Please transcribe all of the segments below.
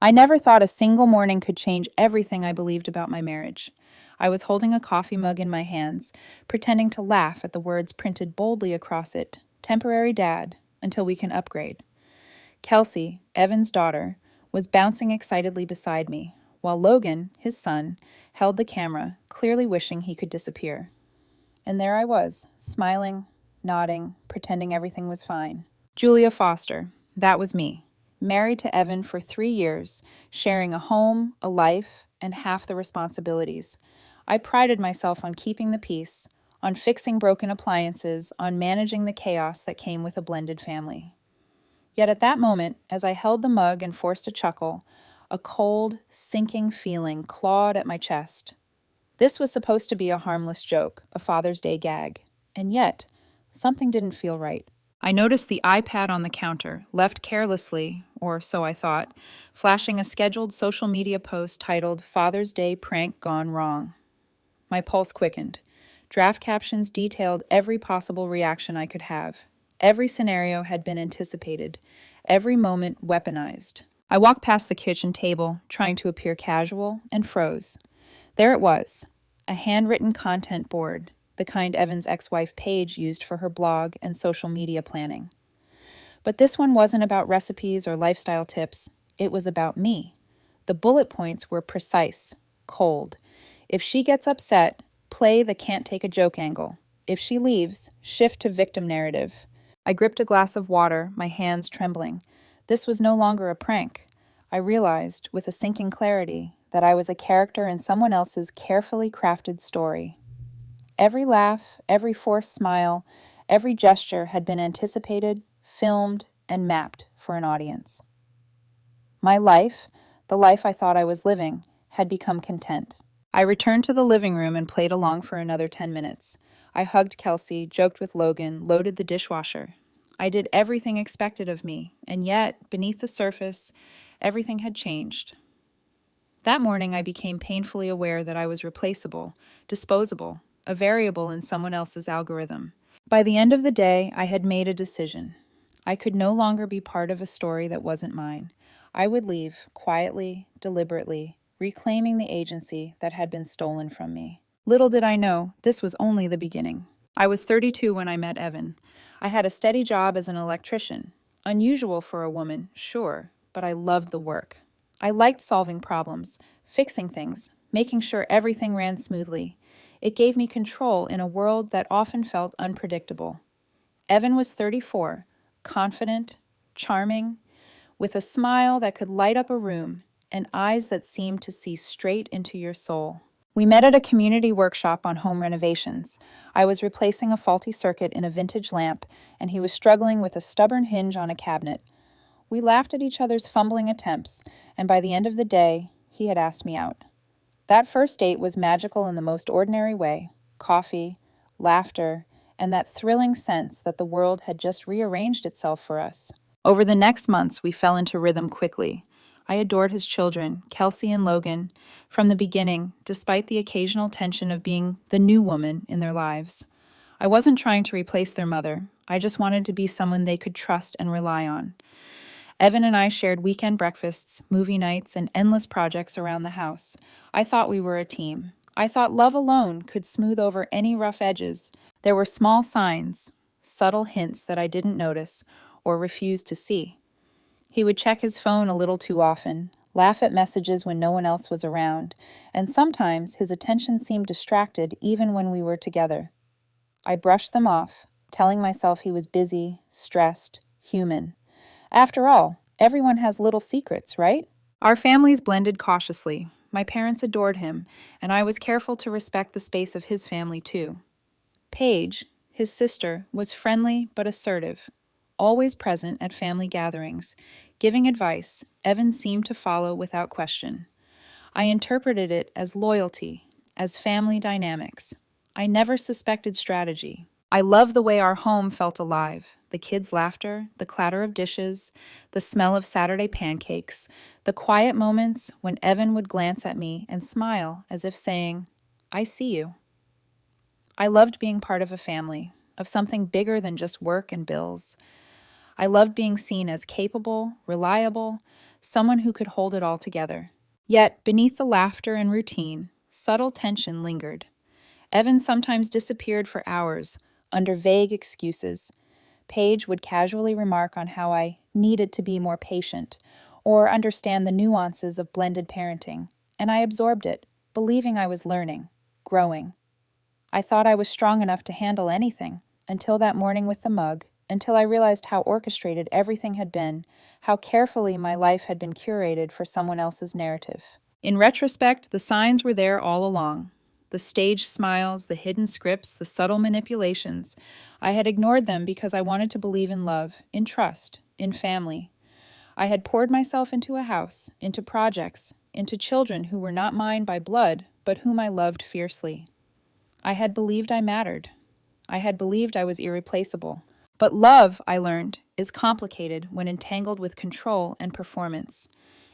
I never thought a single morning could change everything I believed about my marriage. I was holding a coffee mug in my hands, pretending to laugh at the words printed boldly across it, "Temporary Dad, until we can upgrade." Kelsey, Evan's daughter, was bouncing excitedly beside me, while Logan, his son, held the camera, clearly wishing he could disappear. And there I was, smiling, nodding, pretending everything was fine. Julia Foster, that was me. Married to Evan for 3 years, sharing a home, a life, and half the responsibilities. I prided myself on keeping the peace, on fixing broken appliances, on managing the chaos that came with a blended family. Yet at that moment, as I held the mug and forced a chuckle, a cold, sinking feeling clawed at my chest. This was supposed to be a harmless joke, a Father's Day gag, and yet, something didn't feel right. I noticed the iPad on the counter, left carelessly, or so I thought, flashing a scheduled social media post titled "Father's Day Prank Gone Wrong." My pulse quickened. Draft captions detailed every possible reaction I could have. Every scenario had been anticipated, every moment weaponized. I walked past the kitchen table, trying to appear casual, and froze. There it was, a handwritten content board, the kind Evan's ex-wife Paige used for her blog and social media planning. But this one wasn't about recipes or lifestyle tips. It was about me. The bullet points were precise, cold. If she gets upset, play the can't take a joke angle. If she leaves, shift to victim narrative. I gripped a glass of water, my hands trembling. This was no longer a prank. I realized, with a sinking clarity, that I was a character in someone else's carefully crafted story. Every laugh, every forced smile, every gesture had been anticipated, filmed, and mapped for an audience. My life, the life I thought I was living, had become content. I returned to the living room and played along for another 10 minutes. I hugged Kelsey, joked with Logan, loaded the dishwasher. I did everything expected of me, and yet, beneath the surface, everything had changed. That morning, I became painfully aware that I was replaceable, disposable, a variable in someone else's algorithm. By the end of the day, I had made a decision. I could no longer be part of a story that wasn't mine. I would leave, quietly, deliberately, reclaiming the agency that had been stolen from me. Little did I know, this was only the beginning. I was 32 when I met Evan. I had a steady job as an electrician. Unusual for a woman, sure, but I loved the work. I liked solving problems, fixing things, making sure everything ran smoothly. It gave me control in a world that often felt unpredictable. Evan was 34, confident, charming, with a smile that could light up a room and eyes that seemed to see straight into your soul. We met at a community workshop on home renovations. I was replacing a faulty circuit in a vintage lamp, and he was struggling with a stubborn hinge on a cabinet. We laughed at each other's fumbling attempts, and by the end of the day, he had asked me out. That first date was magical in the most ordinary way. Coffee, laughter, and that thrilling sense that the world had just rearranged itself for us. Over the next months, we fell into rhythm quickly. I adored his children, Kelsey and Logan, from the beginning, despite the occasional tension of being the new woman in their lives. I wasn't trying to replace their mother. I just wanted to be someone they could trust and rely on. Evan and I shared weekend breakfasts, movie nights, and endless projects around the house. I thought we were a team. I thought love alone could smooth over any rough edges. There were small signs, subtle hints that I didn't notice or refused to see. He would check his phone a little too often, laugh at messages when no one else was around, and sometimes his attention seemed distracted even when we were together. I brushed them off, telling myself he was busy, stressed, human. After all, everyone has little secrets, right? Our families blended cautiously. My parents adored him, and I was careful to respect the space of his family too. Paige, his sister, was friendly but assertive, always present at family gatherings, giving advice Evan seemed to follow without question. I interpreted it as loyalty, as family dynamics. I never suspected strategy. I loved the way our home felt alive, the kids' laughter, the clatter of dishes, the smell of Saturday pancakes, the quiet moments when Evan would glance at me and smile as if saying, "I see you." I loved being part of a family, of something bigger than just work and bills. I loved being seen as capable, reliable, someone who could hold it all together. Yet, beneath the laughter and routine, subtle tension lingered. Evan sometimes disappeared for hours, under vague excuses. Paige would casually remark on how I needed to be more patient, or understand the nuances of blended parenting, and I absorbed it, believing I was learning, growing. I thought I was strong enough to handle anything, until that morning with the mug, until I realized how orchestrated everything had been, how carefully my life had been curated for someone else's narrative. In retrospect, the signs were there all along. The staged smiles, the hidden scripts, the subtle manipulations. I had ignored them because I wanted to believe in love, in trust, in family. I had poured myself into a house, into projects, into children who were not mine by blood, but whom I loved fiercely. I had believed I mattered. I had believed I was irreplaceable. But love, I learned, is complicated when entangled with control and performance.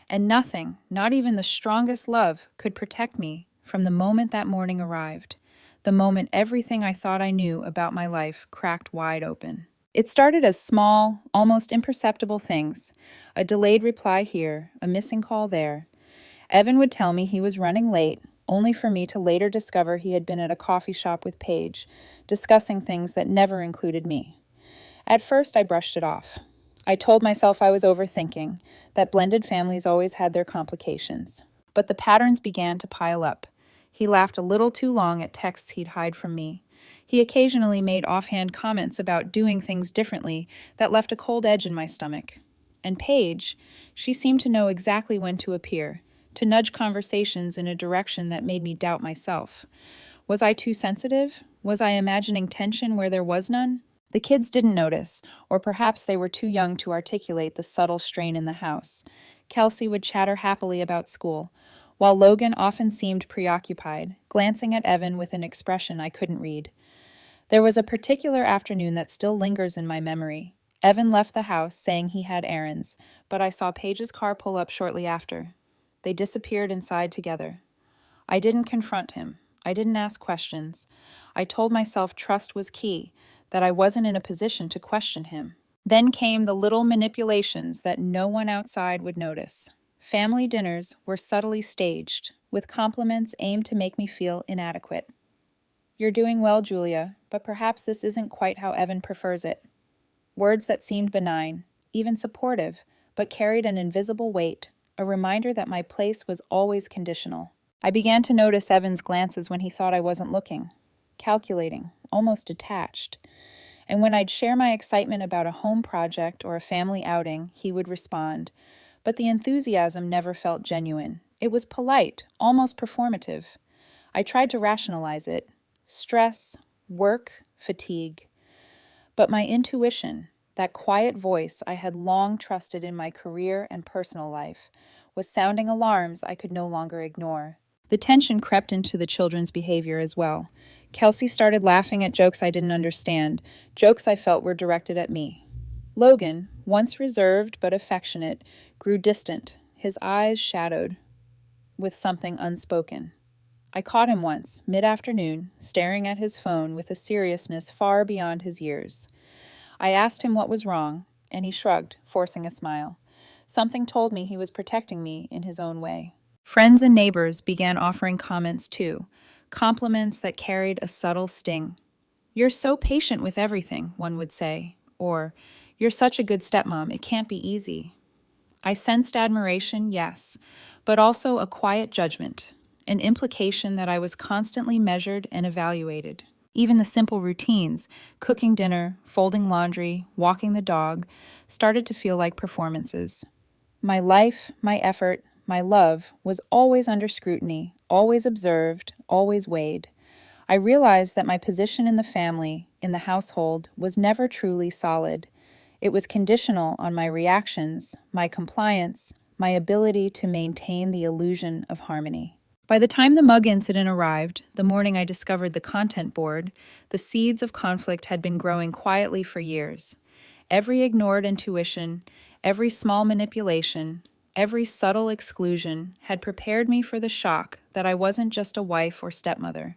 And nothing, not even the strongest love, could protect me from the moment that morning arrived, the moment everything I thought I knew about my life cracked wide open. It started as small, almost imperceptible things, a delayed reply here, a missing call there. Evan would tell me he was running late, only for me to later discover he had been at a coffee shop with Paige, discussing things that never included me. At first, I brushed it off. I told myself I was overthinking, that blended families always had their complications. But the patterns began to pile up. He laughed a little too long at texts he'd hide from me. He occasionally made offhand comments about doing things differently that left a cold edge in my stomach. And Paige, she seemed to know exactly when to appear, to nudge conversations in a direction that made me doubt myself. Was I too sensitive? Was I imagining tension where there was none? The kids didn't notice, or perhaps they were too young to articulate the subtle strain in the house. Kelsey would chatter happily about school, while Logan often seemed preoccupied, glancing at Evan with an expression I couldn't read. There was a particular afternoon that still lingers in my memory. Evan left the house saying he had errands, but I saw Paige's car pull up shortly after. They disappeared inside together. I didn't confront him. I didn't ask questions. I told myself trust was key, that I wasn't in a position to question him. Then came the little manipulations that no one outside would notice. Family dinners were subtly staged, with compliments aimed to make me feel inadequate. "You're doing well, Julia, but perhaps this isn't quite how Evan prefers it." Words that seemed benign, even supportive, but carried an invisible weight, a reminder that my place was always conditional. I began to notice Evan's glances when he thought I wasn't looking, calculating, almost detached. And when I'd share my excitement about a home project or a family outing, he would respond. But the enthusiasm never felt genuine. It was polite, almost performative. I tried to rationalize it. Stress, work, fatigue. But my intuition, that quiet voice I had long trusted in my career and personal life, was sounding alarms I could no longer ignore. The tension crept into the children's behavior as well. Kelsey started laughing at jokes I didn't understand, jokes I felt were directed at me. Logan, once reserved but affectionate, grew distant, his eyes shadowed with something unspoken. I caught him once, mid-afternoon, staring at his phone with a seriousness far beyond his years. I asked him what was wrong, and he shrugged, forcing a smile. Something told me he was protecting me in his own way. Friends and neighbors began offering comments too, compliments that carried a subtle sting. "You're so patient with everything," one would say, or, "You're such a good stepmom, it can't be easy." I sensed admiration, yes, but also a quiet judgment, an implication that I was constantly measured and evaluated. Even the simple routines, cooking dinner, folding laundry, walking the dog, started to feel like performances. My life, my effort, my love was always under scrutiny, always observed, always weighed. I realized that my position in the family, in the household, was never truly solid. It was conditional on my reactions, my compliance, my ability to maintain the illusion of harmony. By the time the mug incident arrived, the morning I discovered the content board, the seeds of conflict had been growing quietly for years. Every ignored intuition, every small manipulation, every subtle exclusion had prepared me for the shock that I wasn't just a wife or stepmother.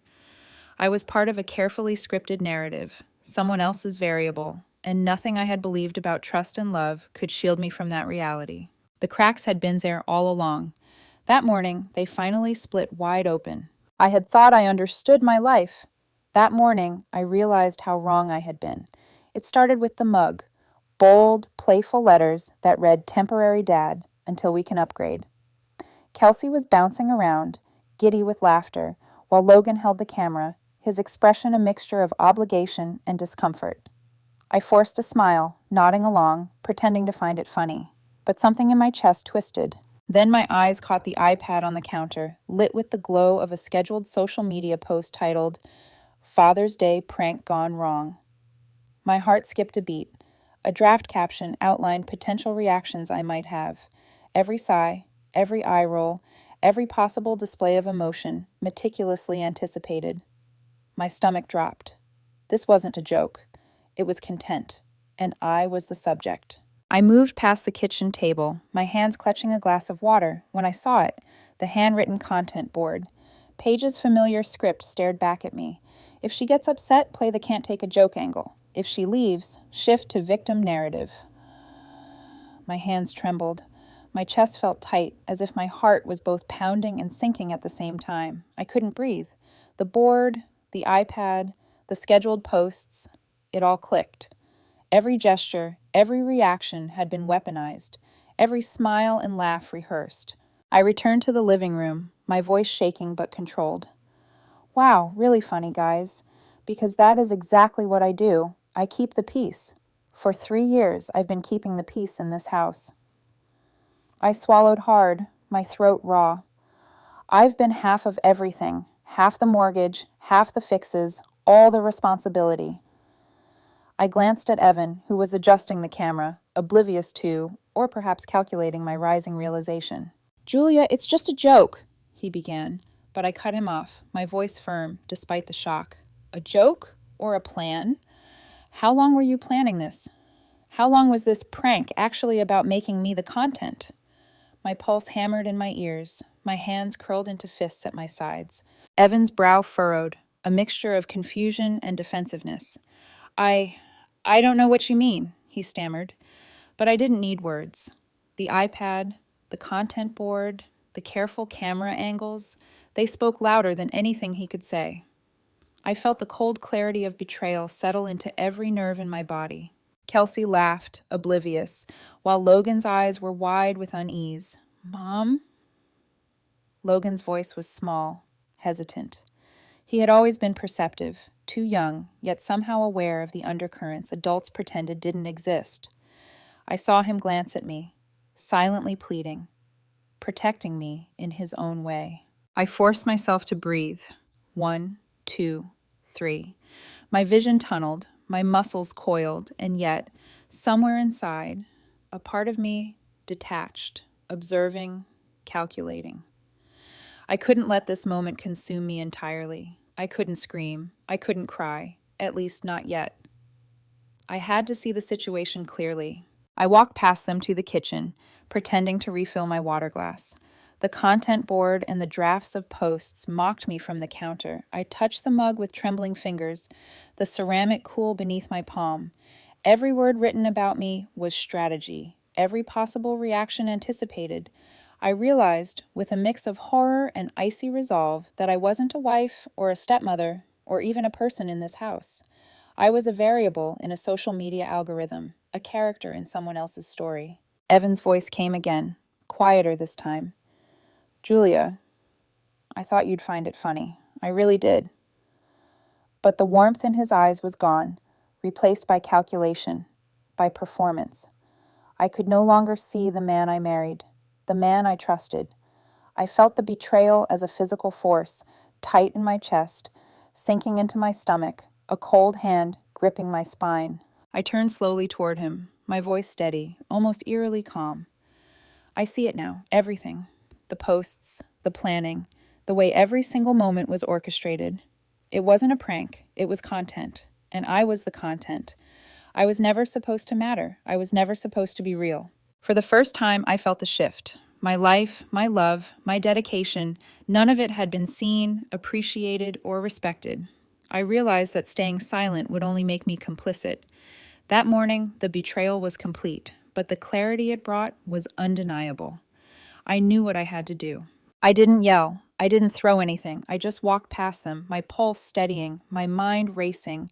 I was part of a carefully scripted narrative, someone else's variable, and nothing I had believed about trust and love could shield me from that reality. The cracks had been there all along. That morning, they finally split wide open. I had thought I understood my life. That morning, I realized how wrong I had been. It started with the mug. Bold, playful letters that read "Temporary Dad, until we can upgrade." Kelsey was bouncing around, giddy with laughter, while Logan held the camera, his expression a mixture of obligation and discomfort. I forced a smile, nodding along, pretending to find it funny. But something in my chest twisted. Then my eyes caught the iPad on the counter, lit with the glow of a scheduled social media post titled, "Father's Day Prank Gone Wrong." My heart skipped a beat. A draft caption outlined potential reactions I might have. Every sigh, every eye roll, every possible display of emotion, meticulously anticipated. My stomach dropped. This wasn't a joke. It was content, and I was the subject. I moved past the kitchen table, my hands clutching a glass of water, when I saw it, the handwritten content board. Paige's familiar script stared back at me. If she gets upset, play the can't take a joke angle. If she leaves, shift to victim narrative. My hands trembled. My chest felt tight, as if my heart was both pounding and sinking at the same time. I couldn't breathe. The board, the iPad, the scheduled posts, it all clicked. Every gesture, every reaction had been weaponized, every smile and laugh rehearsed. I returned to the living room, my voice shaking but controlled. Wow, really funny, guys, because that is exactly what I do. I keep the peace. For 3 years, I've been keeping the peace in this house. I swallowed hard, my throat raw. I've been half of everything, half the mortgage, half the fixes, all the responsibility. I glanced at Evan, who was adjusting the camera, oblivious to, or perhaps calculating my rising realization. "Julia, it's just a joke," he began, but I cut him off, my voice firm, despite the shock. A joke? Or a plan? How long were you planning this? How long was this prank actually about making me the content? My pulse hammered in my ears, my hands curled into fists at my sides. Evan's brow furrowed, a mixture of confusion and defensiveness. I don't know what you mean," he stammered. But I didn't need words. The iPad, the content board, the careful camera angles, they spoke louder than anything he could say. I felt the cold clarity of betrayal settle into every nerve in my body. Kelsey laughed, oblivious, while Logan's eyes were wide with unease. "Mom?" Logan's voice was small, hesitant. He had always been perceptive, too young, yet somehow aware of the undercurrents adults pretended didn't exist. I saw him glance at me, silently pleading, protecting me in his own way. I forced myself to breathe. 1, 2, 3. My vision tunneled, my muscles coiled, and yet, somewhere inside, a part of me detached, observing, calculating. I couldn't let this moment consume me entirely. I couldn't scream. I couldn't cry. At least not yet. I had to see the situation clearly. I walked past them to the kitchen, pretending to refill my water glass. The content board and the drafts of posts mocked me from the counter. I touched the mug with trembling fingers, the ceramic cool beneath my palm. Every word written about me was strategy, every possible reaction anticipated. I realized, with a mix of horror and icy resolve, that I wasn't a wife or a stepmother or even a person in this house. I was a variable in a social media algorithm, a character in someone else's story. Evan's voice came again, quieter this time. "Julia, I thought you'd find it funny. I really did." But the warmth in his eyes was gone, replaced by calculation, by performance. I could no longer see the man I married, the man I trusted. I felt the betrayal as a physical force, tight in my chest, sinking into my stomach, a cold hand gripping my spine. I turned slowly toward him, my voice steady, almost eerily calm. "I see it now, everything. The posts, the planning, the way every single moment was orchestrated. It wasn't a prank, it was content, and I was the content. I was never supposed to matter. I was never supposed to be real." For the first time, I felt the shift. My life, my love, my dedication, none of it had been seen, appreciated, or respected. I realized that staying silent would only make me complicit. That morning, the betrayal was complete. but the clarity it brought was undeniable. I knew what I had to do. I didn't yell. I didn't throw anything. I just walked past them, my pulse steadying, my mind racing.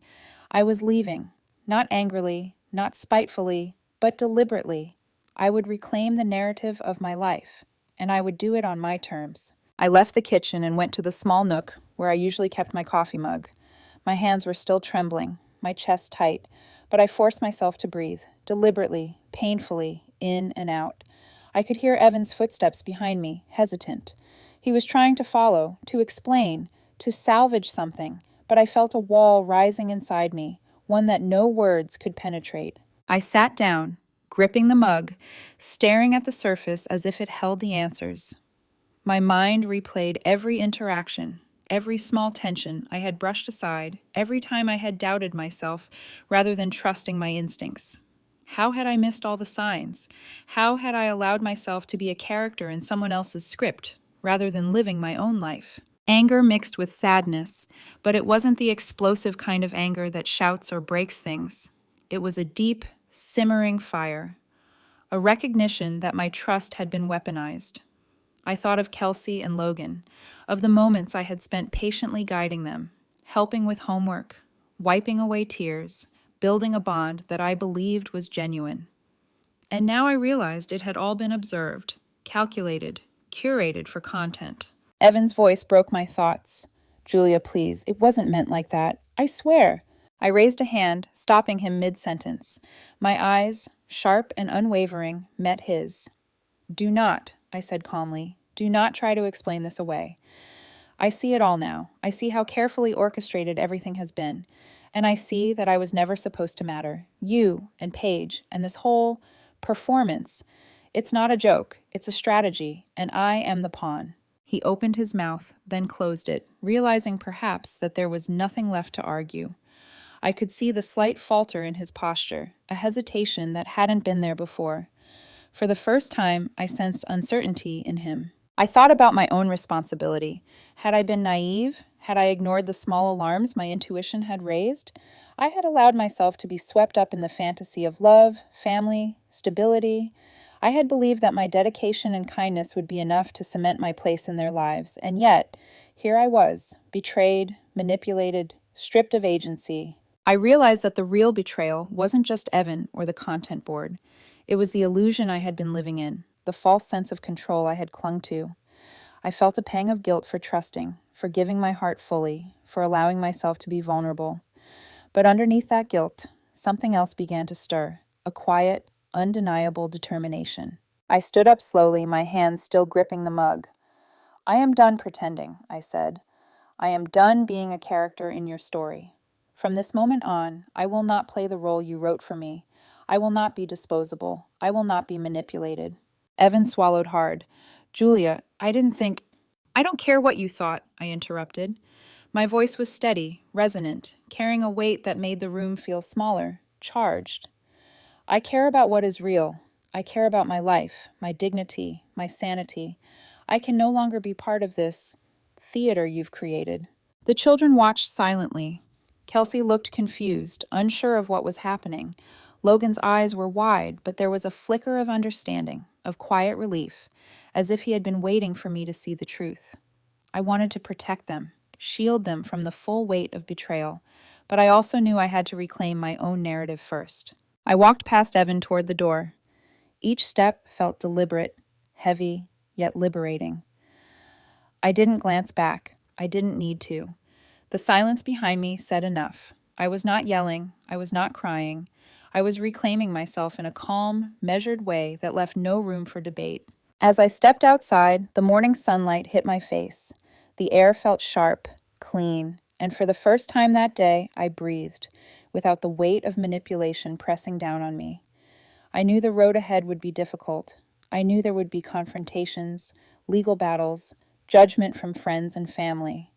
I was leaving, not angrily, not spitefully, but deliberately. I would reclaim the narrative of my life, and I would do it on my terms. I left the kitchen and went to the small nook where I usually kept my coffee mug. My hands were still trembling, my chest tight, but I forced myself to breathe, deliberately, painfully, in and out. I could hear Evan's footsteps behind me, hesitant. He was trying to follow, to explain, to salvage something, but I felt a wall rising inside me, one that no words could penetrate. I sat down, gripping the mug, staring at the surface as if it held the answers. My mind replayed every interaction, every small tension I had brushed aside, every time I had doubted myself rather than trusting my instincts. How had I missed all the signs? How had I allowed myself to be a character in someone else's script, rather than living my own life? Anger mixed with sadness, but it wasn't the explosive kind of anger that shouts or breaks things. It was a deep, simmering fire, a recognition that my trust had been weaponized. I thought of Kelsey and Logan, of the moments I had spent patiently guiding them, helping with homework, wiping away tears, building a bond that I believed was genuine. And now I realized it had all been observed, calculated, curated for content. Evan's voice broke my thoughts. "Julia, please, it wasn't meant like that. I swear." I raised a hand, stopping him mid-sentence. My eyes, sharp and unwavering, met his. "Do not," I said calmly, "do not try to explain this away. I see it all now. I see how carefully orchestrated everything has been. And I see that I was never supposed to matter. You and Paige and this whole performance. It's not a joke. It's a strategy. And I am the pawn." He opened his mouth, then closed it, realizing perhaps that there was nothing left to argue. I could see the slight falter in his posture, a hesitation that hadn't been there before. For the first time, I sensed uncertainty in him. I thought about my own responsibility. Had I been naive? Had I ignored the small alarms my intuition had raised? I had allowed myself to be swept up in the fantasy of love, family, stability. I had believed that my dedication and kindness would be enough to cement my place in their lives, and yet, here I was, betrayed, manipulated, stripped of agency. I realized that the real betrayal wasn't just Evan or the content board. It was the illusion I had been living in, the false sense of control I had clung to. I felt a pang of guilt for trusting, for giving my heart fully, for allowing myself to be vulnerable. But underneath that guilt, something else began to stir, a quiet, undeniable determination. I stood up slowly, my hands still gripping the mug. "I am done pretending," I said. "I am done being a character in your story. From this moment on, I will not play the role you wrote for me. I will not be disposable. I will not be manipulated." Evan swallowed hard. "Julia, I didn't think—" "I don't care what you thought," I interrupted. My voice was steady, resonant, carrying a weight that made the room feel smaller, charged. "I care about what is real. I care about my life, my dignity, my sanity. I can no longer be part of this theater you've created." The children watched silently. Kelsey looked confused, unsure of what was happening. Logan's eyes were wide, but there was a flicker of understanding, of quiet relief, as if he had been waiting for me to see the truth. I wanted to protect them, shield them from the full weight of betrayal, but I also knew I had to reclaim my own narrative first. I walked past Evan toward the door. Each step felt deliberate, heavy, yet liberating. I didn't glance back. I didn't need to. The silence behind me said enough. I was not yelling. I was not crying. I was reclaiming myself in a calm, measured way that left no room for debate. As I stepped outside, the morning sunlight hit my face. The air felt sharp, clean, and for the first time that day, I breathed, without the weight of manipulation pressing down on me. I knew the road ahead would be difficult. I knew there would be confrontations, legal battles, judgment from friends and family.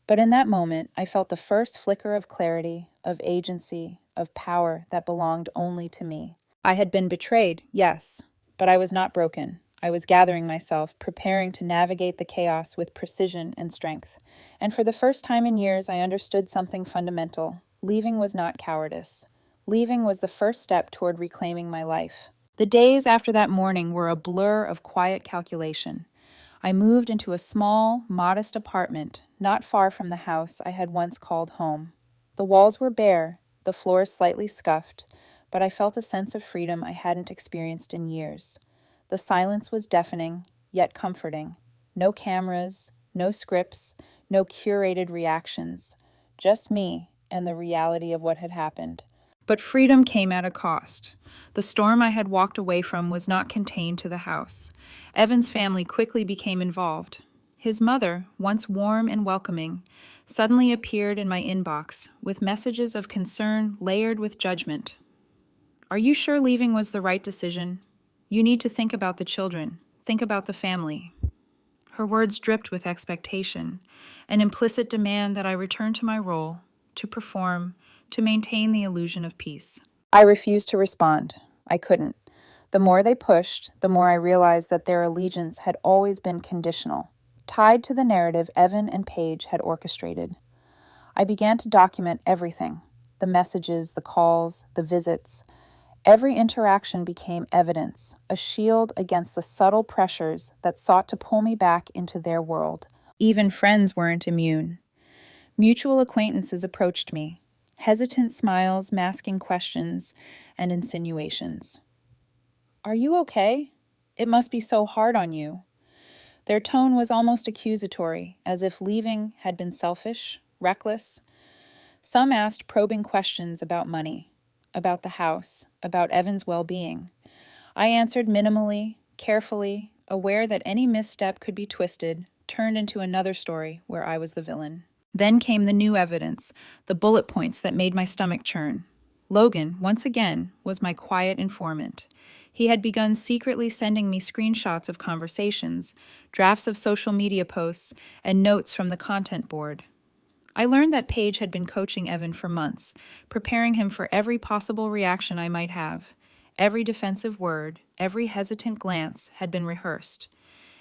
But in that moment, I felt the first flicker of clarity, of agency, of power that belonged only to me. I had been betrayed, yes, but I was not broken. I was gathering myself, preparing to navigate the chaos with precision and strength. And for the first time in years, I understood something fundamental. Leaving was not cowardice. Leaving was the first step toward reclaiming my life. The days after that morning were a blur of quiet calculation. I moved into a small, modest apartment not far from the house I had once called home. The walls were bare, the floors slightly scuffed, but I felt a sense of freedom I hadn't experienced in years. The silence was deafening, yet comforting. No cameras, no scripts, no curated reactions. Just me and the reality of what had happened. But freedom came at a cost. The storm I had walked away from was not contained to the house. Evan's family quickly became involved. His mother, once warm and welcoming, suddenly appeared in my inbox with messages of concern layered with judgment. "Are you sure leaving was the right decision? You need to think about the children. Think about the family." Her words dripped with expectation, an implicit demand that I return to my role, to perform, to maintain the illusion of peace. I refused to respond. I couldn't. The more they pushed, the more I realized that their allegiance had always been conditional, tied to the narrative Evan and Paige had orchestrated. I began to document everything, the messages, the calls, the visits. Every interaction became evidence, a shield against the subtle pressures that sought to pull me back into their world. Even friends weren't immune. Mutual acquaintances approached me, hesitant smiles masking questions and insinuations. "Are you okay? It must be so hard on you." Their tone was almost accusatory, as if leaving had been selfish, reckless. Some asked probing questions about money, about the house, about Evan's well-being. I answered minimally, carefully, aware that any misstep could be twisted, turned into another story where I was the villain. Then came the new evidence, the bullet points that made my stomach churn. Logan, once again, was my quiet informant. He had begun secretly sending me screenshots of conversations, drafts of social media posts, and notes from the content board. I learned that Paige had been coaching Evan for months, preparing him for every possible reaction I might have. Every defensive word, every hesitant glance had been rehearsed.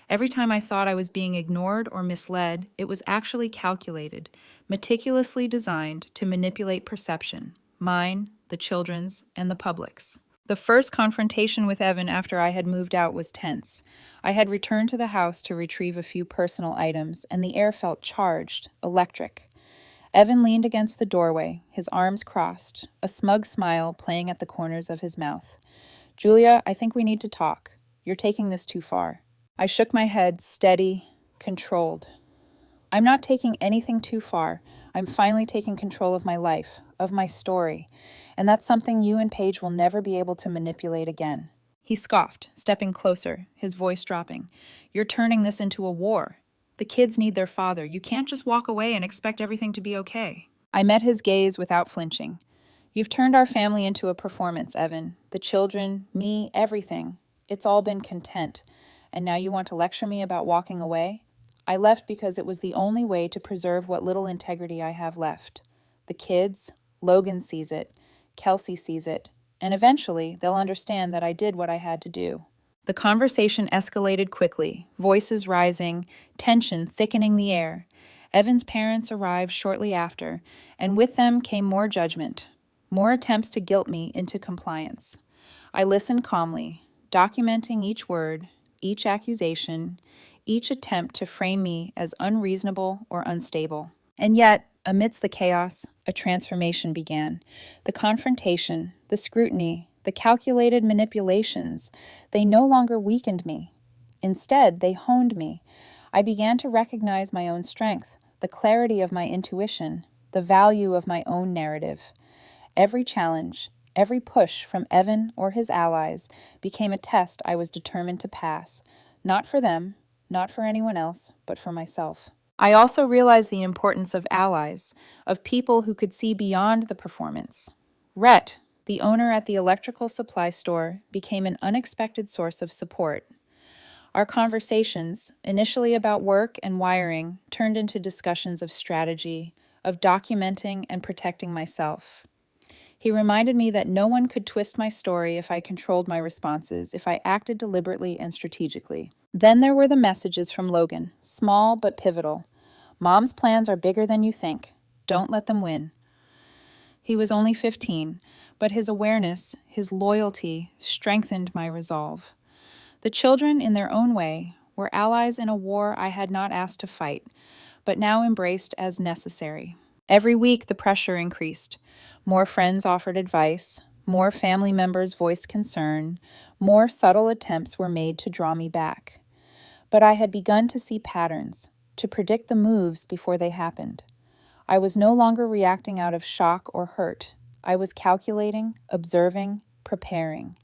Every time I thought I was being ignored or misled, it was actually calculated, meticulously designed to manipulate perception, mine, the children's, and the public's. The first confrontation with Evan after I had moved out was tense. I had returned to the house to retrieve a few personal items, and the air felt charged, electric. Evan leaned against the doorway, his arms crossed, a smug smile playing at the corners of his mouth. "Julia, I think we need to talk. You're taking this too far." I shook my head, steady, controlled. "I'm not taking anything too far. I'm finally taking control of my life, of my story, and that's something you and Paige will never be able to manipulate again." He scoffed, stepping closer, his voice dropping. "You're turning this into a war. The kids need their father. You can't just walk away and expect everything to be okay." I met his gaze without flinching. "You've turned our family into a performance, Evan. The children, me, everything. It's all been content. And now you want to lecture me about walking away? I left because it was the only way to preserve what little integrity I have left. The kids, Logan sees it, Kelsey sees it, and eventually they'll understand that I did what I had to do." The conversation escalated quickly, voices rising, tension thickening the air. Evan's parents arrived shortly after, and with them came more judgment, more attempts to guilt me into compliance. I listened calmly, documenting each word, each accusation, each attempt to frame me as unreasonable or unstable. And yet, amidst the chaos, a transformation began. The confrontation, the scrutiny, the calculated manipulations, they no longer weakened me. Instead, they honed me. I began to recognize my own strength, the clarity of my intuition, the value of my own narrative. Every challenge, every push from Evan or his allies became a test I was determined to pass, not for them, not for anyone else, but for myself. I also realized the importance of allies, of people who could see beyond the performance. Rhett, the owner at the electrical supply store, became an unexpected source of support. Our conversations, initially about work and wiring, turned into discussions of strategy, of documenting and protecting myself. He reminded me that no one could twist my story if I controlled my responses, if I acted deliberately and strategically. Then there were the messages from Logan, small but pivotal. "Mom's plans are bigger than you think. Don't let them win." He was only 15, but his awareness, his loyalty, strengthened my resolve. The children, in their own way, were allies in a war I had not asked to fight, but now embraced as necessary. Every week the pressure increased. More friends offered advice, more family members voiced concern, more subtle attempts were made to draw me back. But I had begun to see patterns, to predict the moves before they happened. I was no longer reacting out of shock or hurt. I was calculating, observing, preparing.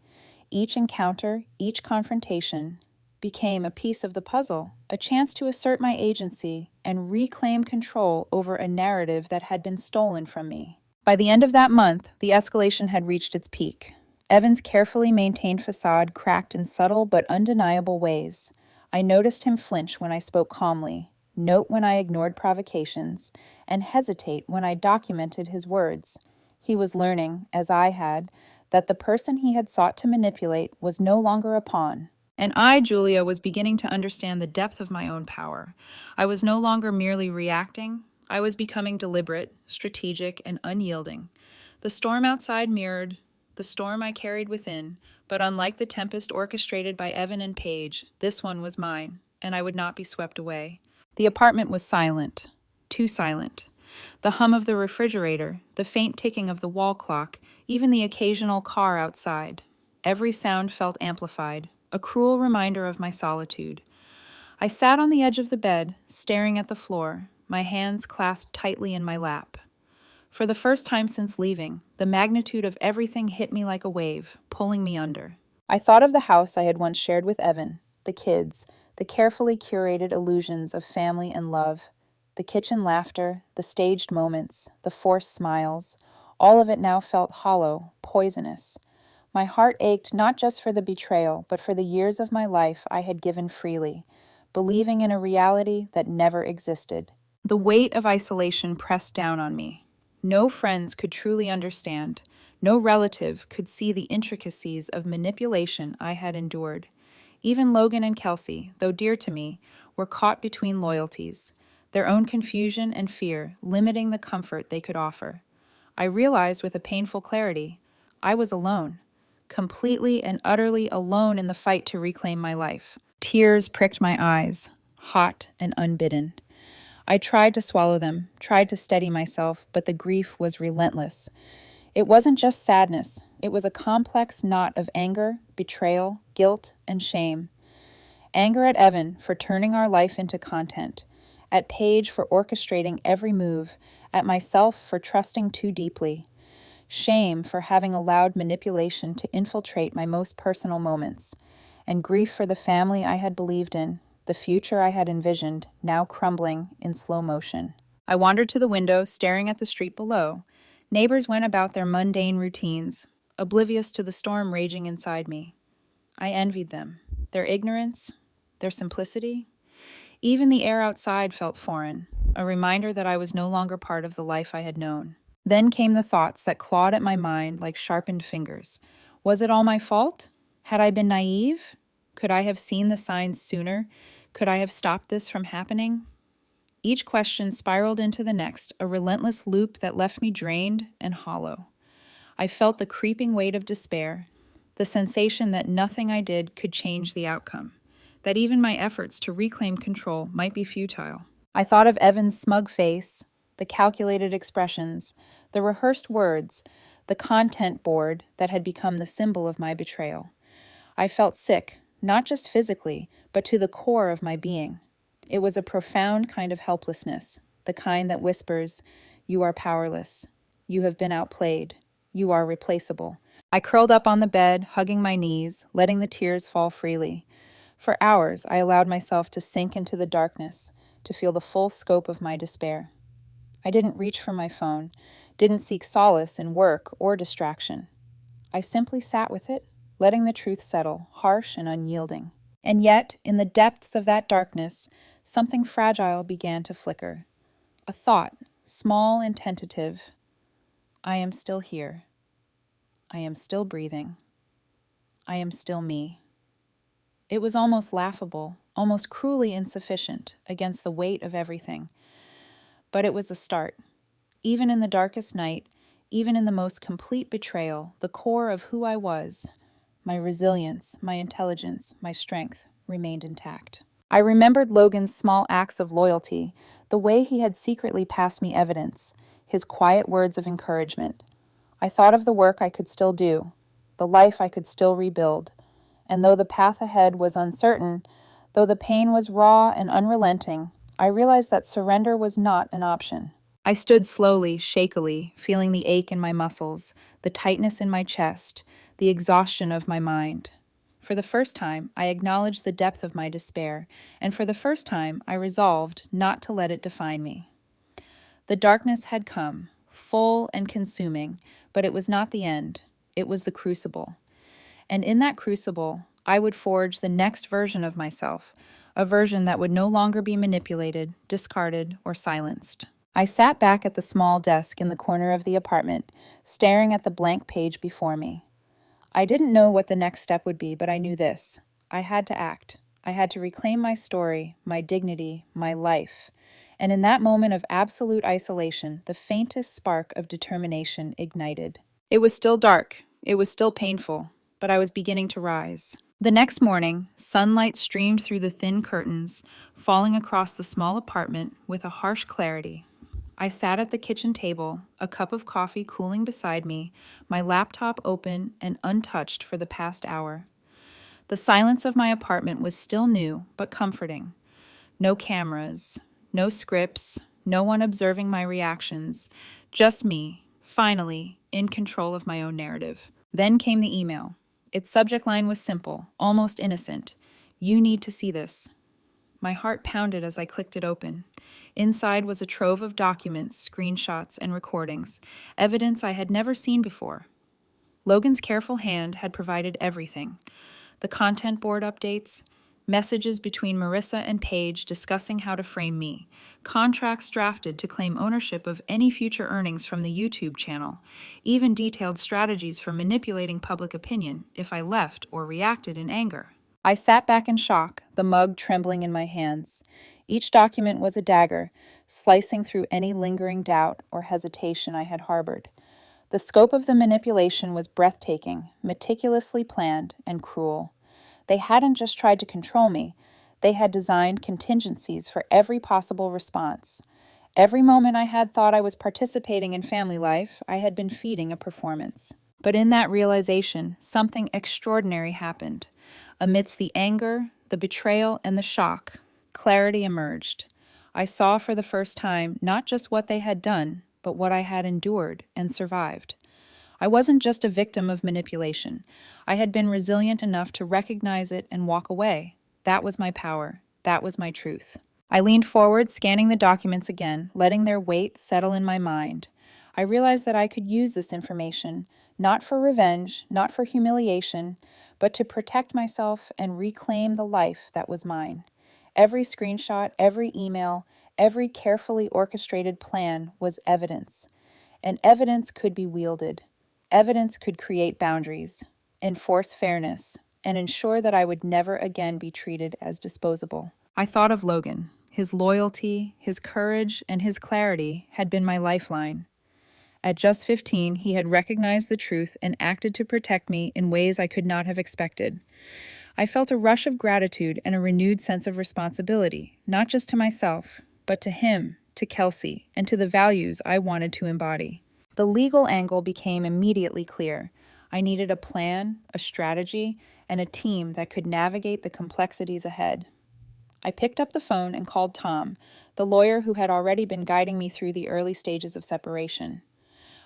Each encounter, each confrontation, became a piece of the puzzle, a chance to assert my agency and reclaim control over a narrative that had been stolen from me. By the end of that month, the escalation had reached its peak. Evan's carefully maintained facade cracked in subtle but undeniable ways. I noticed him flinch when I spoke calmly, note when I ignored provocations, and hesitate when I documented his words. He was learning, as I had, that the person he had sought to manipulate was no longer a pawn. And I, Julia, was beginning to understand the depth of my own power. I was no longer merely reacting. I was becoming deliberate, strategic, and unyielding. The storm outside mirrored the storm I carried within, but unlike the tempest orchestrated by Evan and Paige, this one was mine, and I would not be swept away. The apartment was silent, too silent. The hum of the refrigerator, the faint ticking of the wall clock, even the occasional car outside. Every sound felt amplified, a cruel reminder of my solitude. I sat on the edge of the bed, staring at the floor, my hands clasped tightly in my lap. For the first time since leaving, the magnitude of everything hit me like a wave, pulling me under. I thought of the house I had once shared with Evan, the kids, the carefully curated illusions of family and love, the kitchen laughter, the staged moments, the forced smiles. All of it now felt hollow, poisonous. My heart ached not just for the betrayal, but for the years of my life I had given freely, believing in a reality that never existed. The weight of isolation pressed down on me. No friends could truly understand. No relative could see the intricacies of manipulation I had endured. Even Logan and Kelsey, though dear to me, were caught between loyalties, their own confusion and fear limiting the comfort they could offer. I realized with a painful clarity, I was alone, completely and utterly alone in the fight to reclaim my life. Tears pricked my eyes, hot and unbidden. I tried to swallow them, tried to steady myself, but the grief was relentless. It wasn't just sadness. It was a complex knot of anger, betrayal, guilt, and shame. Anger at Evan for turning our life into content, at Paige for orchestrating every move, at myself for trusting too deeply. Shame for having allowed manipulation to infiltrate my most personal moments, and grief for the family I had believed in, the future I had envisioned, now crumbling in slow motion. I wandered to the window, staring at the street below. Neighbors went about their mundane routines, oblivious to the storm raging inside me. I envied them, their ignorance, their simplicity. Even the air outside felt foreign, a reminder that I was no longer part of the life I had known. Then came the thoughts that clawed at my mind like sharpened fingers. Was it all my fault? Had I been naive? Could I have seen the signs sooner? Could I have stopped this from happening? Each question spiraled into the next, a relentless loop that left me drained and hollow. I felt the creeping weight of despair, the sensation that nothing I did could change the outcome, that even my efforts to reclaim control might be futile. I thought of Evan's smug face, the calculated expressions, the rehearsed words, the content board that had become the symbol of my betrayal. I felt sick, not just physically, but to the core of my being. It was a profound kind of helplessness, the kind that whispers, "You are powerless. You have been outplayed. You are replaceable." I curled up on the bed, hugging my knees, letting the tears fall freely. For hours, I allowed myself to sink into the darkness, to feel the full scope of my despair. I didn't reach for my phone, didn't seek solace in work or distraction. I simply sat with it, letting the truth settle, harsh and unyielding. And yet, in the depths of that darkness, something fragile began to flicker. A thought, small and tentative. I am still here. I am still breathing. I am still me. It was almost laughable, almost cruelly insufficient against the weight of everything. But it was a start. Even in the darkest night, even in the most complete betrayal, the core of who I was, my resilience, my intelligence, my strength, remained intact. I remembered Logan's small acts of loyalty, the way he had secretly passed me evidence, his quiet words of encouragement. I thought of the work I could still do, the life I could still rebuild. And though the path ahead was uncertain, though the pain was raw and unrelenting, I realized that surrender was not an option. I stood slowly, shakily, feeling the ache in my muscles, the tightness in my chest, the exhaustion of my mind. For the first time, I acknowledged the depth of my despair, and for the first time, I resolved not to let it define me. The darkness had come, full and consuming, but it was not the end. It was the crucible. And in that crucible, I would forge the next version of myself, a version that would no longer be manipulated, discarded, or silenced. I sat back at the small desk in the corner of the apartment, staring at the blank page before me. I didn't know what the next step would be, but I knew this. I had to act. I had to reclaim my story, my dignity, my life. And in that moment of absolute isolation, the faintest spark of determination ignited. It was still dark. It was still painful, but I was beginning to rise. The next morning, sunlight streamed through the thin curtains, falling across the small apartment with a harsh clarity. I sat at the kitchen table, a cup of coffee cooling beside me, my laptop open and untouched for the past hour. The silence of my apartment was still new, but comforting. No cameras, no scripts, no one observing my reactions, just me, finally, in control of my own narrative. Then came the email. Its subject line was simple, almost innocent. You need to see this. My heart pounded as I clicked it open. Inside was a trove of documents, screenshots, and recordings, evidence I had never seen before. Logan's careful hand had provided everything. The content board updates, messages between Marissa and Paige discussing how to frame me, contracts drafted to claim ownership of any future earnings from the YouTube channel, even detailed strategies for manipulating public opinion if I left or reacted in anger. I sat back in shock, the mug trembling in my hands. Each document was a dagger, slicing through any lingering doubt or hesitation I had harbored. The scope of the manipulation was breathtaking, meticulously planned, and cruel. They hadn't just tried to control me. They had designed contingencies for every possible response. Every moment I had thought I was participating in family life, I had been feeding a performance. But in that realization, something extraordinary happened. Amidst the anger, the betrayal, and the shock, clarity emerged. I saw for the first time not just what they had done, but what I had endured and survived. I wasn't just a victim of manipulation. I had been resilient enough to recognize it and walk away. That was my power. That was my truth. I leaned forward, scanning the documents again, letting their weight settle in my mind. I realized that I could use this information, not for revenge, not for humiliation, but to protect myself and reclaim the life that was mine. Every screenshot, every email, every carefully orchestrated plan was evidence. And evidence could be wielded. Evidence could create boundaries, enforce fairness, and ensure that I would never again be treated as disposable. I thought of Logan. His loyalty, his courage, and his clarity had been my lifeline. At just 15, he had recognized the truth and acted to protect me in ways I could not have expected. I felt a rush of gratitude and a renewed sense of responsibility, not just to myself, but to him, to Qley, and to the values I wanted to embody. The legal angle became immediately clear. I needed a plan, a strategy, and a team that could navigate the complexities ahead. I picked up the phone and called Tom, the lawyer who had already been guiding me through the early stages of separation.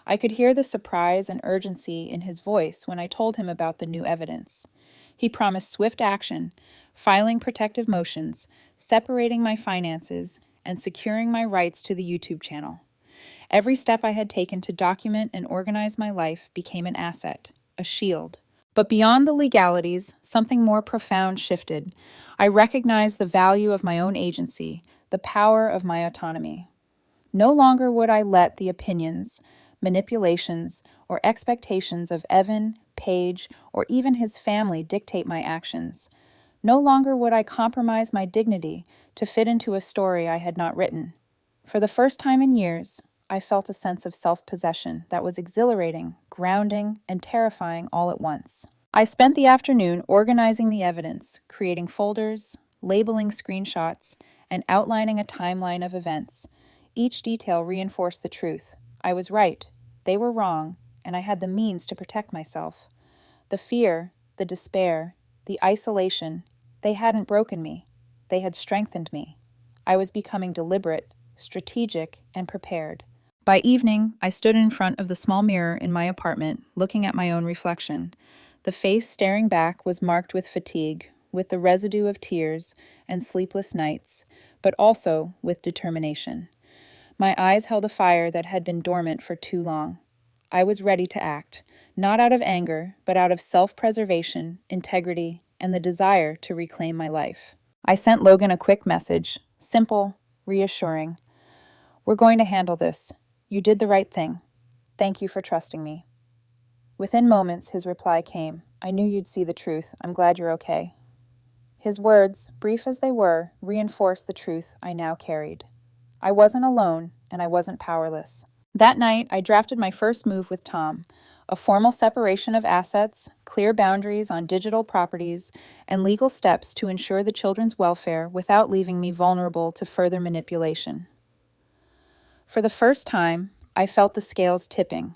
I could hear the surprise and urgency in his voice when I told him about the new evidence. He promised swift action, filing protective motions, separating my finances, and securing my rights to the YouTube channel. Every step I had taken to document and organize my life became an asset, a shield. But beyond the legalities, something more profound shifted. I recognized the value of my own agency, the power of my autonomy. No longer would I let the opinions, manipulations, or expectations of Evan, Paige, or even his family dictate my actions. No longer would I compromise my dignity to fit into a story I had not written. For the first time in years, I felt a sense of self-possession that was exhilarating, grounding, and terrifying all at once. I spent the afternoon organizing the evidence, creating folders, labeling screenshots, and outlining a timeline of events. Each detail reinforced the truth. I was right, they were wrong, and I had the means to protect myself. The fear, the despair, the isolation, they hadn't broken me. They had strengthened me. I was becoming deliberate, strategic, and prepared. By evening, I stood in front of the small mirror in my apartment, looking at my own reflection. The face staring back was marked with fatigue, with the residue of tears and sleepless nights, but also with determination. My eyes held a fire that had been dormant for too long. I was ready to act, not out of anger, but out of self-preservation, integrity, and the desire to reclaim my life. I sent Logan a quick message, simple, reassuring. "We're going to handle this. You did the right thing. Thank you for trusting me." Within moments, his reply came. "I knew you'd see the truth. I'm glad you're okay." His words, brief as they were, reinforced the truth I now carried. I wasn't alone, and I wasn't powerless. That night, I drafted my first move with Tom, a formal separation of assets, clear boundaries on digital properties, and legal steps to ensure the children's welfare without leaving me vulnerable to further manipulation. For the first time, I felt the scales tipping,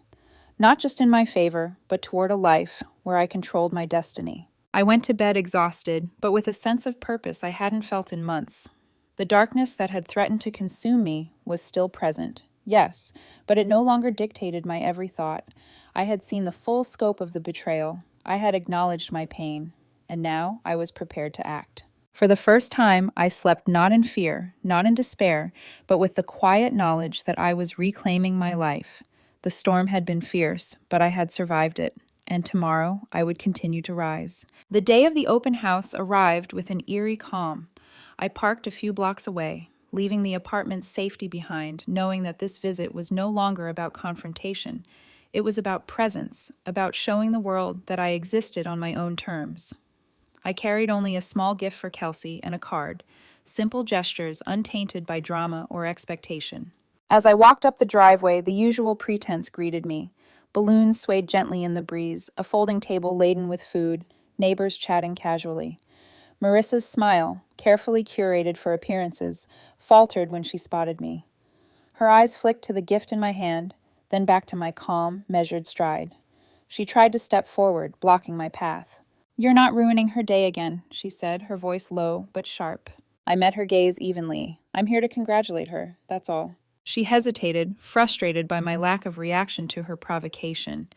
not just in my favor, but toward a life where I controlled my destiny. I went to bed exhausted, but with a sense of purpose I hadn't felt in months. The darkness that had threatened to consume me was still present, yes, but it no longer dictated my every thought. I had seen the full scope of the betrayal. I had acknowledged my pain, and now I was prepared to act. For the first time, I slept not in fear, not in despair, but with the quiet knowledge that I was reclaiming my life. The storm had been fierce, but I had survived it, and tomorrow I would continue to rise. The day of the open house arrived with an eerie calm. I parked a few blocks away, leaving the apartment's safety behind, knowing that this visit was no longer about confrontation. It was about presence, about showing the world that I existed on my own terms. I carried only a small gift for Qley and a card, simple gestures untainted by drama or expectation. As I walked up the driveway, the usual pretense greeted me. Balloons swayed gently in the breeze, a folding table laden with food, neighbors chatting casually. Marissa's smile, carefully curated for appearances, faltered when she spotted me. Her eyes flicked to the gift in my hand, then back to my calm, measured stride. She tried to step forward, blocking my path. "You're not ruining her day again," she said, her voice low but sharp. I met her gaze evenly. "I'm here to congratulate her, that's all." She hesitated, frustrated by my lack of reaction to her provocation.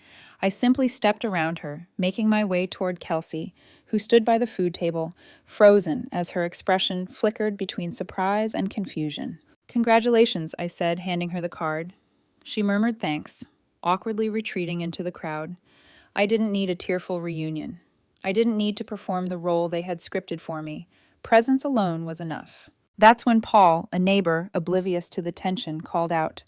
I simply stepped around her, making my way toward Qley, who stood by the food table, frozen as her expression flickered between surprise and confusion. "Congratulations," I said, handing her the card. She murmured thanks, awkwardly retreating into the crowd. I didn't need a tearful reunion. I didn't need to perform the role they had scripted for me. Presence alone was enough. That's when Paul, a neighbor, oblivious to the tension, called out,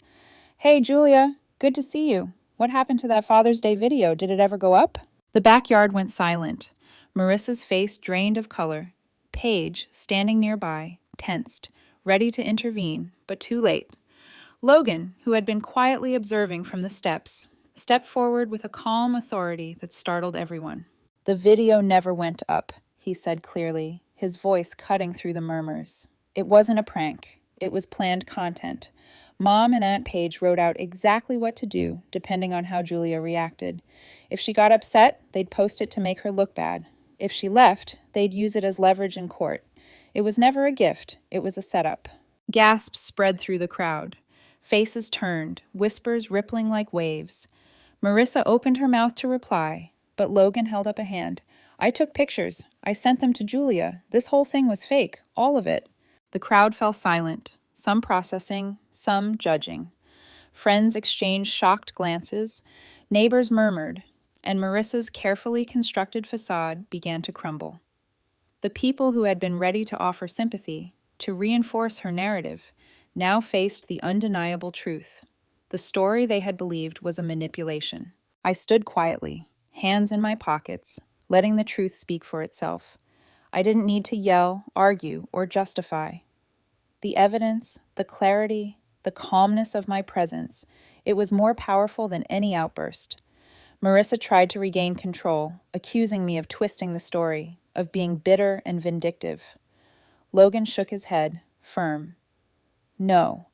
"Hey, Julia, good to see you. What happened to that Father's Day video? Did it ever go up?" The backyard went silent. Marissa's face drained of color. Paige, standing nearby, tensed, ready to intervene, but too late. Logan, who had been quietly observing from the steps, stepped forward with a calm authority that startled everyone. "The video never went up," he said clearly, his voice cutting through the murmurs. "It wasn't a prank. It was planned content. Mom and Aunt Paige wrote out exactly what to do, depending on how Julia reacted. If she got upset, they'd post it to make her look bad. If she left, they'd use it as leverage in court. It was never a gift. It was a setup." Gasps spread through the crowd. Faces turned, whispers rippling like waves. Marissa opened her mouth to reply, but Logan held up a hand. "I took pictures. I sent them to Julia. This whole thing was fake. All of it." The crowd fell silent, some processing, some judging. Friends exchanged shocked glances, neighbors murmured, and Marissa's carefully constructed facade began to crumble. The people who had been ready to offer sympathy, to reinforce her narrative, now faced the undeniable truth. The story they had believed was a manipulation. I stood quietly, hands in my pockets, letting the truth speak for itself. I didn't need to yell, argue, or justify. The evidence, the clarity, the calmness of my presence. It was more powerful than any outburst. Marissa tried to regain control, accusing me of twisting the story, of being bitter and vindictive. Logan shook his head, firm. No,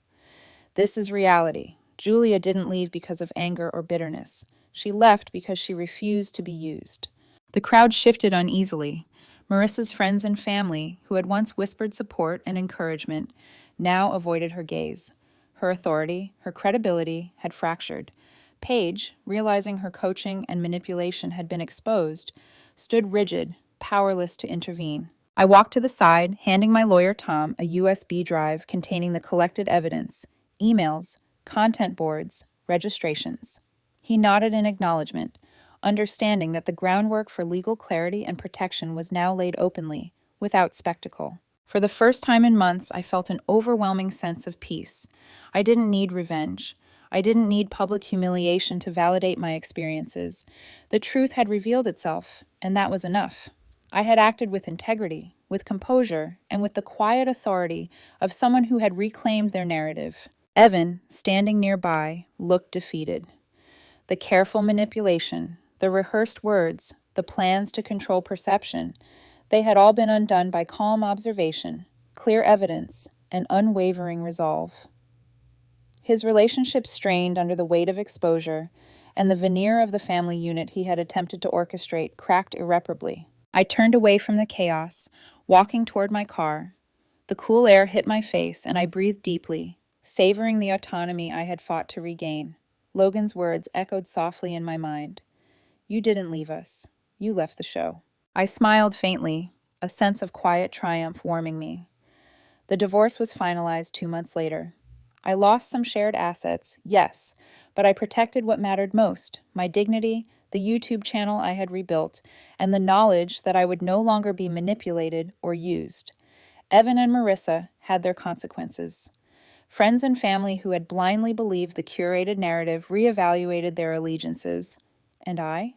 this is reality. Julia didn't leave because of anger or bitterness. She left because she refused to be used. The crowd shifted uneasily. Marissa's friends and family, who had once whispered support and encouragement, now avoided her gaze. Her authority, her credibility, had fractured. Paige, realizing her coaching and manipulation had been exposed, stood rigid, powerless to intervene. I walked to the side, handing my lawyer Tom a USB drive containing the collected evidence, emails, content boards, registrations. He nodded in acknowledgement, understanding that the groundwork for legal clarity and protection was now laid openly, without spectacle. For the first time in months, I felt an overwhelming sense of peace. I didn't need revenge. I didn't need public humiliation to validate my experiences. The truth had revealed itself, and that was enough. I had acted with integrity, with composure, and with the quiet authority of someone who had reclaimed their narrative. Evan, standing nearby, looked defeated. The careful manipulation, the rehearsed words, the plans to control perception, they had all been undone by calm observation, clear evidence, and unwavering resolve. His relationship strained under the weight of exposure, and the veneer of the family unit he had attempted to orchestrate cracked irreparably. I turned away from the chaos, walking toward my car. The cool air hit my face, and I breathed deeply, savoring the autonomy I had fought to regain. Logan's words echoed softly in my mind. You didn't leave us. You left the show. I smiled faintly, a sense of quiet triumph warming me. The divorce was finalized 2 months later. I lost some shared assets, yes, but I protected what mattered most, my dignity, the YouTube channel I had rebuilt, and the knowledge that I would no longer be manipulated or used. Evan and Marissa had their consequences. Friends and family who had blindly believed the curated narrative reevaluated their allegiances. And I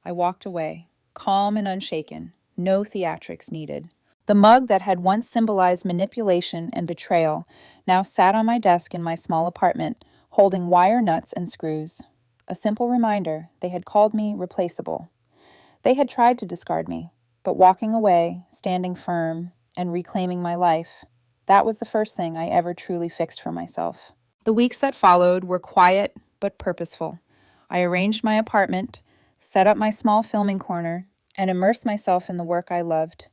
walked away, calm and unshaken, no theatrics needed. The mug that had once symbolized manipulation and betrayal now sat on my desk in my small apartment, holding wire nuts and screws. A simple reminder they had called me replaceable. They had tried to discard me, but walking away, standing firm, and reclaiming my life, that was the first thing I ever truly fixed for myself. The weeks that followed were quiet but purposeful. I arranged my apartment, set up my small filming corner, and immersed myself in the work I loved.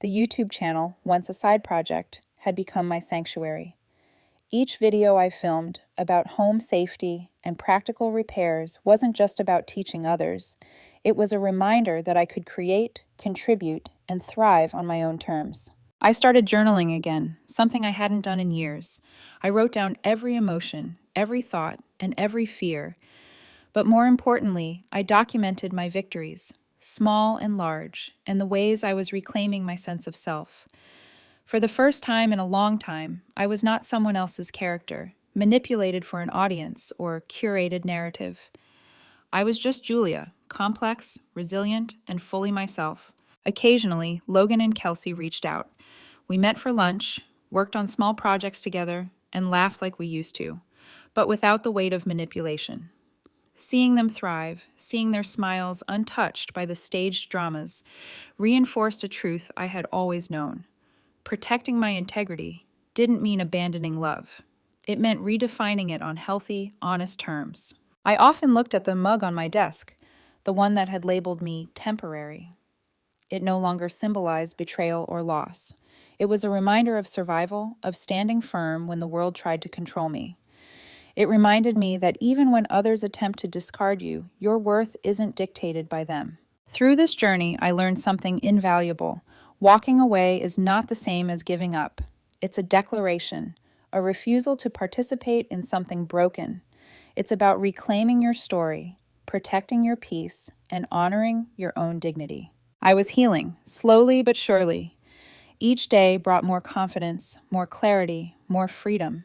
The YouTube channel, once a side project, had become my sanctuary. Each video I filmed about home safety and practical repairs wasn't just about teaching others. It was a reminder that I could create, contribute, and thrive on my own terms. I started journaling again, something I hadn't done in years. I wrote down every emotion, every thought, and every fear. But more importantly, I documented my victories, small and large, and the ways I was reclaiming my sense of self. For the first time in a long time, I was not someone else's character, manipulated for an audience or curated narrative. I was just Julia, complex, resilient, and fully myself. Occasionally, Logan and Qley reached out. We met for lunch, worked on small projects together, and laughed like we used to, but without the weight of manipulation. Seeing them thrive, seeing their smiles untouched by the staged dramas, reinforced a truth I had always known. Protecting my integrity didn't mean abandoning love. It meant redefining it on healthy, honest terms. I often looked at the mug on my desk, the one that had labeled me temporary. It no longer symbolized betrayal or loss. It was a reminder of survival, of standing firm when the world tried to control me. It reminded me that even when others attempt to discard you, your worth isn't dictated by them. Through this journey, I learned something invaluable. Walking away is not the same as giving up. It's a declaration, a refusal to participate in something broken. It's about reclaiming your story, protecting your peace, and honoring your own dignity. I was healing, slowly but surely. Each day brought more confidence, more clarity, more freedom.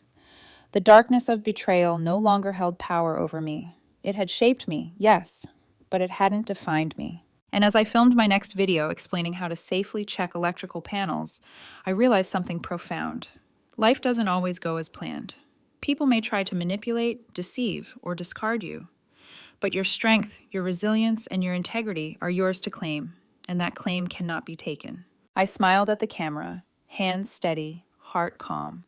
The darkness of betrayal no longer held power over me. It had shaped me, yes, but it hadn't defined me. And as I filmed my next video explaining how to safely check electrical panels, I realized something profound. Life doesn't always go as planned. People may try to manipulate, deceive, or discard you. But your strength, your resilience, and your integrity are yours to claim, and that claim cannot be taken. I smiled at the camera, hands steady, heart calm.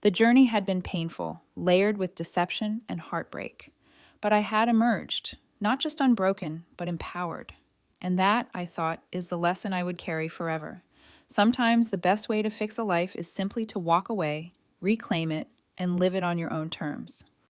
The journey had been painful, layered with deception and heartbreak. But I had emerged, not just unbroken, but empowered. And that, I thought, is the lesson I would carry forever. Sometimes the best way to fix a life is simply to walk away, reclaim it, and live it on your own terms.